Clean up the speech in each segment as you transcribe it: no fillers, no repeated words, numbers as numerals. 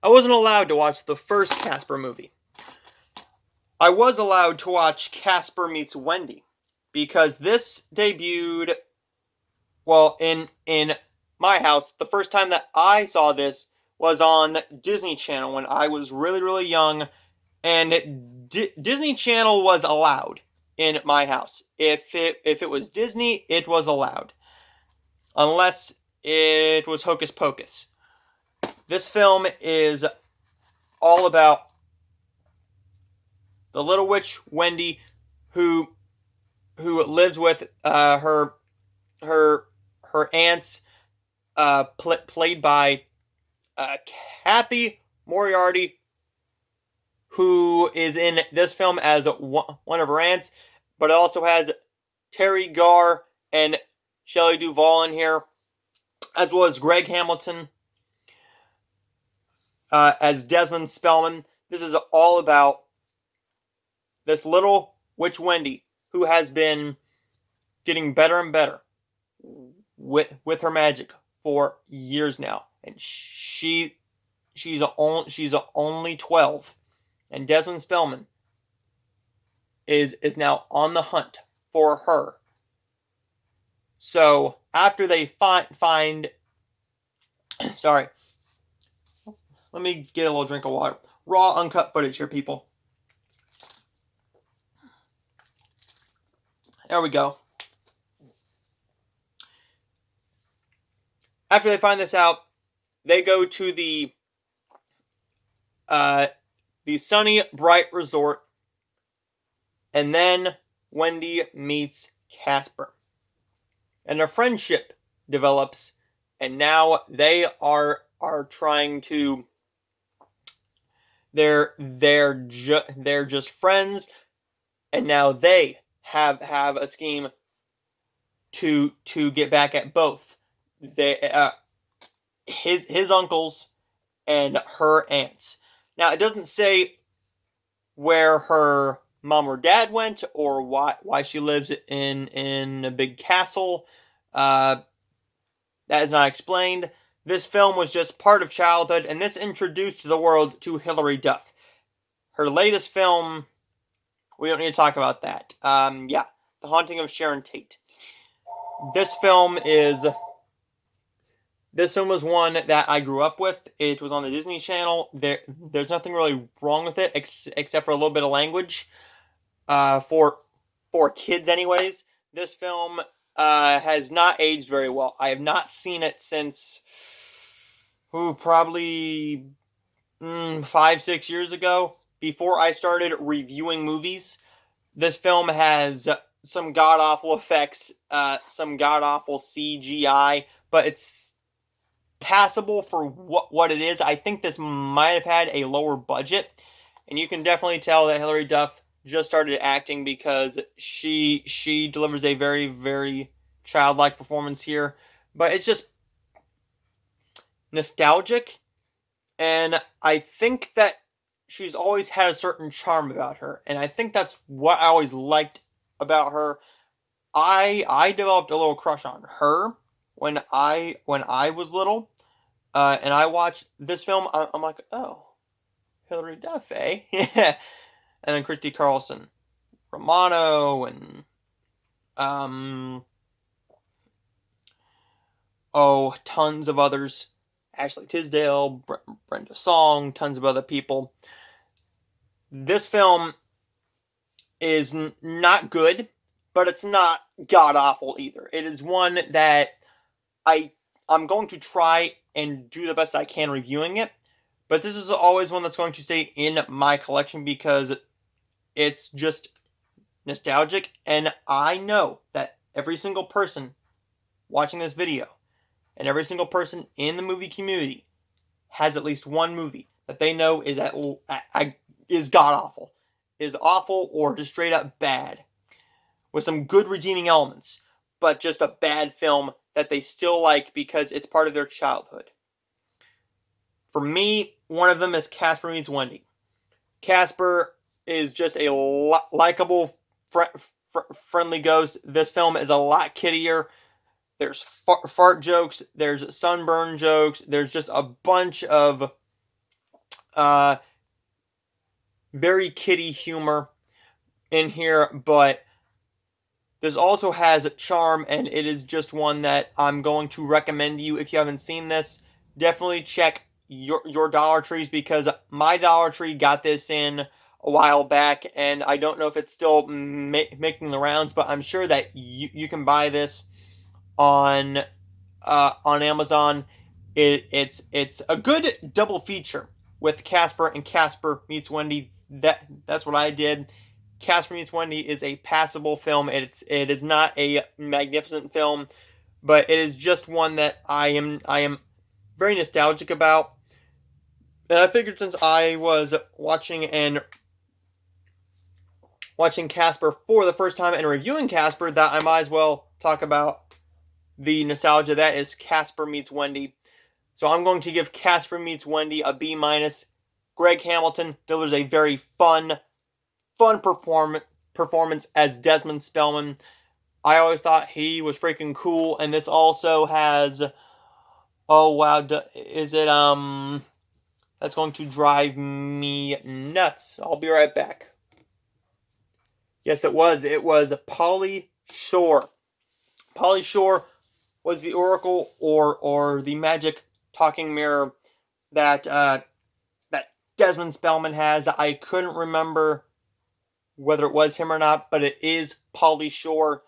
I wasn't allowed to watch the first Casper movie. I was allowed to watch Casper Meets Wendy because this debuted, well, in my house. The first time that I saw this was on Disney Channel when I was really, really young, and Disney Channel was allowed in my house. If it was Disney, it was allowed, unless it was Hocus Pocus. This film is all about the little witch Wendy, who lives with her aunts, played by Kathy Moriarty, who is in this film as one of her aunts, but it also has Terry Garr and Shelley Duvall in here, as well as Greg Hamilton as Desmond Spellman. This is all about this little witch Wendy, who has been getting better and better with her magic for years now, and she's only 12, and Desmond Spellman is now on the hunt for her. So after they find sorry, let me get a little drink of water. Raw, uncut footage here, people. There we go. After they find this out, they go to the sunny, bright resort, and then Wendy meets Casper, and a friendship develops, and now they are trying to. They're just friends, and now they have a scheme to get back at both his uncles and her aunts. Now, it doesn't say where her mom or dad went, or why she lives in a big castle. That is not explained. This film was just part of childhood, and this introduced the world to Hilary Duff. Her latest film, we don't need to talk about that. The Haunting of Sharon Tate. This film was one that I grew up with. It was on the Disney Channel. There's nothing really wrong with it, except for a little bit of language. For kids anyways. This film has not aged very well. I have not seen it since probably 5-6 years ago, before I started reviewing movies. This film has some god-awful effects, some god-awful CGI, but it's passable for what it is. I think this might have had a lower budget, and you can definitely tell that Hilary Duff just started acting, because she delivers a very, very childlike performance here. But it's just nostalgic, and I think that she's always had a certain charm about her, and I think that's what I always liked about her. I developed a little crush on her when I was little, and I watched this film. I'm like, oh, Hilary Duff, eh? Yeah. And then Christy Carlson Romano, and tons of others. Ashley Tisdale, Brenda Song, tons of other people. This film is not good, but it's not god-awful either. It is one that I'm going to try and do the best I can reviewing it, but this is always one that's going to stay in my collection because it's just nostalgic, and I know that every single person watching this video and every single person in the movie community has at least one movie that they know is god-awful, is awful, or just straight up bad, with some good redeeming elements, but just a bad film that they still like because it's part of their childhood. For me, one of them is Casper Meets Wendy. Casper is just a likable, friendly ghost. This film is a lot kiddier. There's fart jokes, there's sunburn jokes, there's just a bunch of very kiddie humor in here, but this also has charm, and it is just one that I'm going to recommend to you. If you haven't seen this, definitely check your Dollar Trees, because my Dollar Tree got this in a while back, and I don't know if it's still making the rounds, but I'm sure that you can buy this on Amazon. It's a good double feature with Casper and Casper Meets Wendy. That's what I did. Casper Meets Wendy is a passable film. It is not a magnificent film, but it is just one that I am very nostalgic about. And I figured, since I was watching Casper for the first time and reviewing Casper, that I might as well talk about the nostalgia that is Casper Meets Wendy. So I'm going to give Casper Meets Wendy a B-. Greg Hamilton delivers a very fun performance as Desmond Spellman. I always thought he was freaking cool, and this also has, oh wow, is it, that's going to drive me nuts. I'll be right back. Yes, it was Pauly Shore. Pauly Shore was the oracle, or the magic talking mirror that that Desmond Spellman has. I couldn't remember whether it was him or not, but it is Pauly Shore.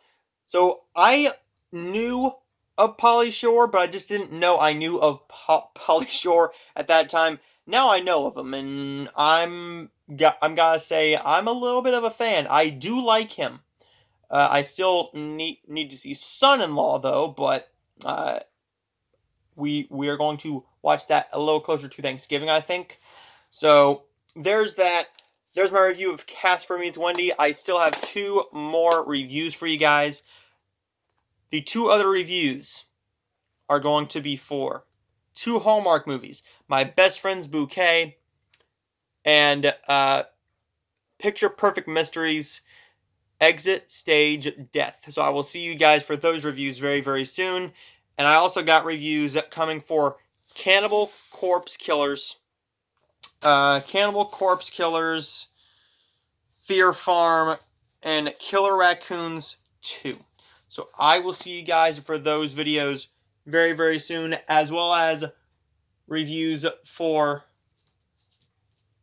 So I knew of Pauly Shore, but I just didn't know I knew of Pauly Shore at that time. Now I know of him, and I'm gotta say, I'm a little bit of a fan. I do like him. I still need to see Son-in-Law, though, but we are going to watch that a little closer to Thanksgiving, I think. So there's that. There's my review of Casper Meets Wendy. I still have 2 more reviews for you guys. The 2 other reviews are going to be for 2 Hallmark movies: My Best Friend's Bouquet and Picture Perfect Mysteries, Exit Stage Death. So I will see you guys for those reviews very, very soon. And I also got reviews coming for Cannibal Corpse Killers, Fear Farm, and Killer Raccoons 2. So I will see you guys for those videos very, very soon, as well as reviews for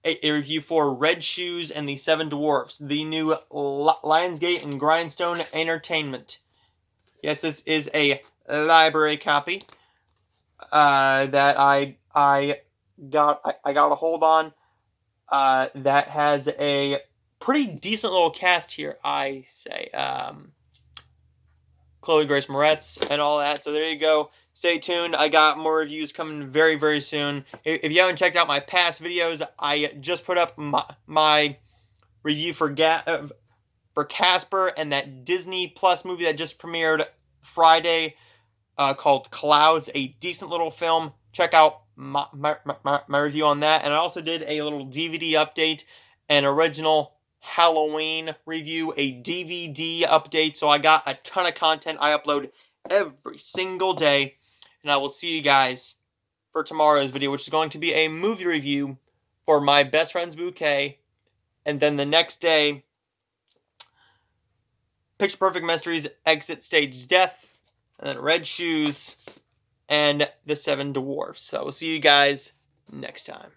a review for Red Shoes and the Seven Dwarfs, the new Lionsgate and Grindstone Entertainment. Yes, this is a library copy that I got a hold on. That has a pretty decent little cast here, I say. Chloe Grace Moretz and all that. So there you go. Stay tuned. I got more reviews coming very, very soon. If you haven't checked out my past videos, I just put up my review for Casper and that Disney Plus movie that just premiered Friday, called Clouds, a decent little film. Check out my review on that. And I also did a little DVD update, an original Halloween review, a DVD update. So I got a ton of content I upload every single day. And I will see you guys for tomorrow's video, which is going to be a movie review for My Best Friend's Bouquet. And then the next day, Picture Perfect Mysteries, Exit Stage Death, and then Red Shoes and the Seven Dwarfs. So we'll see you guys next time.